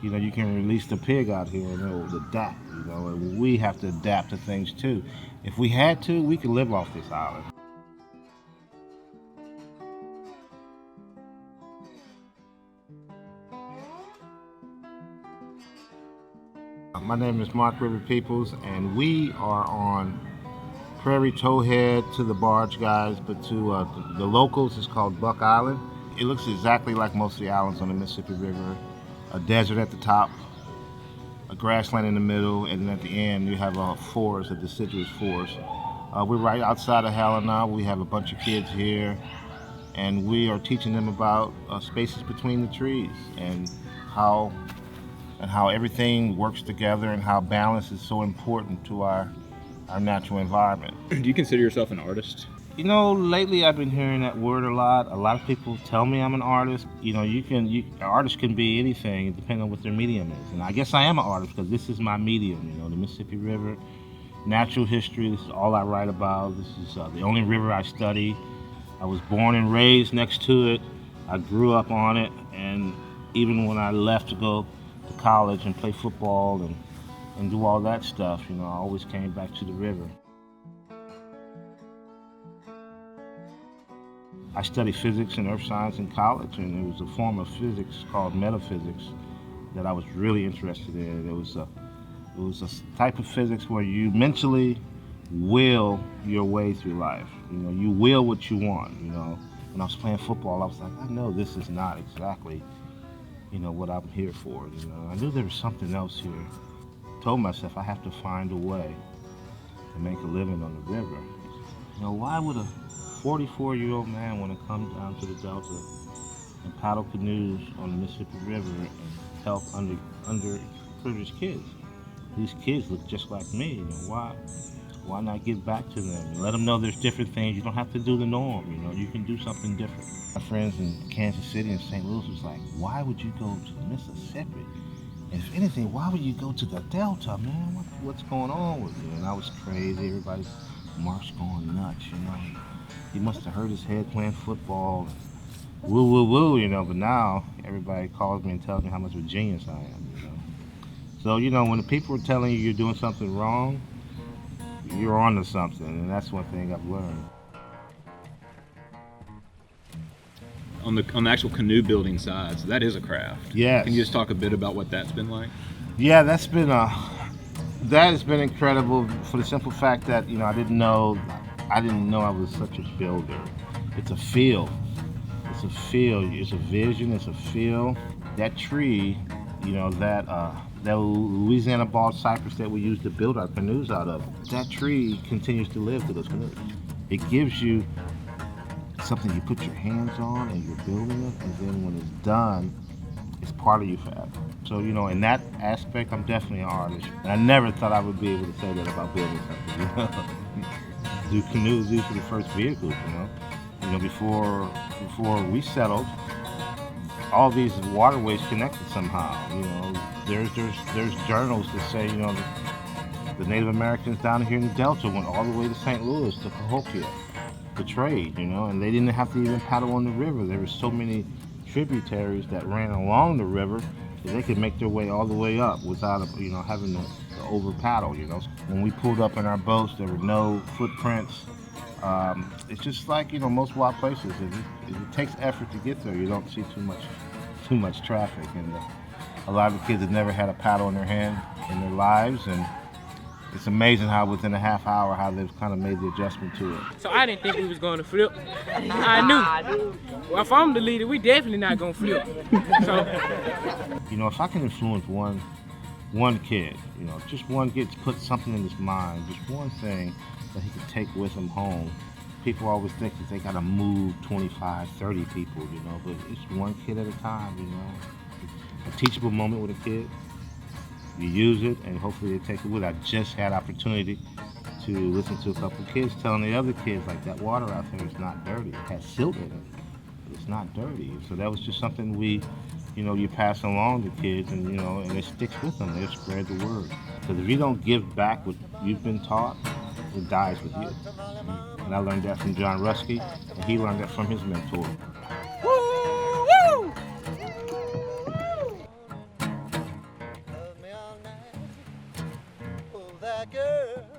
You know, you can release the pig out here and it'll adapt, and we have to adapt to things too. If we had to, we could live off this island. My name is Mark River Peoples, and we are on Prairie Towhead to the barge guys, but to the locals, it's called Buck Island. It looks exactly like most of the islands on the Mississippi River. A desert at the top, a grassland in the middle, and then at the end you have a forest, a deciduous forest. We're right outside of Helena. We have a bunch of kids here, and we are teaching them about spaces between the trees and how everything works together and how balance is so important to our natural environment. Do you consider yourself an artist? You know, lately I've been hearing that word a lot. A lot of people tell me I'm an artist. You know, an artist can be anything depending on what their medium is. And I guess I am an artist because this is my medium, the Mississippi River, natural history. This is all I write about. This is the only river I study. I was born and raised next to it. I grew up on it. And even when I left to go to college and play football and do all that stuff, I always came back to the river. I studied physics and earth science in college, and it was a form of physics called metaphysics that I was really interested in. It was a type of physics where you mentally will your way through life. You will what you want. When I was playing football, I was like, I know this is not exactly, what I'm here for. I knew there was something else here. I told myself I have to find a way to make a living on the river. Why would a 44-year-old man want to come down to the Delta and paddle canoes on the Mississippi River and help underprivileged kids? These kids look just like me. Why not give back to them and let them know there's different things? You don't have to do the norm. You can do something different. My friends in Kansas City and St. Louis was like, why would you go to the Mississippi? And if anything, why would you go to the Delta, man? What's going on with you? And I was crazy. Everybody's Mark's going nuts, He must have hurt his head playing football. Woo, woo, woo, but now everybody calls me and tells me how much of a genius I am, So, when the people are telling you you're doing something wrong, you're onto something, and that's one thing I've learned. On the actual canoe building side, so that is a craft. Yes. Can you just talk a bit about what that's been like? Yeah, that has been incredible for the simple fact that, I didn't know I was such a builder. It's a feel. It's a feel. It's a vision. It's a feel. That tree, that Louisiana bald cypress that we use to build our canoes out of, that tree continues to live through those canoes. It gives you something you put your hands on and you're building it, and then when it's done, it's part of you forever. So, in that aspect, I'm definitely an artist. And I never thought I would be able to say that about building something, Do canoes, these were the first vehicles, before we settled, all these waterways connected somehow, There's journals that say, the Native Americans down here in the Delta went all the way to St. Louis, to Cahokia, to trade, and they didn't have to even paddle on the river. There were so many tributaries that ran along the river that they could make their way all the way up without, having to over paddle, When we pulled up in our boats, there were no footprints. It's just like, most wild places. It takes effort to get there. You don't see too much traffic, and a lot of the kids have never had a paddle in their hand in their lives, and it's amazing how within a half hour how they've kind of made the adjustment to it. So I didn't think we was going to flip. I knew. Well, if I'm the leader, we definitely not going to flip. So, if I can influence one kid, just one kid to put something in his mind, just one thing that he could take with him home. People always think that they got to move 25, 30 people, but it's one kid at a time, A teachable moment with a kid, you use it, and hopefully they take it with. I just had opportunity to listen to a couple of kids telling the other kids, like, that water out there is not dirty. It has silt in it, but it's not dirty. So that was just something you pass along to kids, and it sticks with them. They spread the word. Because if you don't give back what you've been taught, it dies with you. And I learned that from John Rusky, and he learned that from his mentor. back, girl.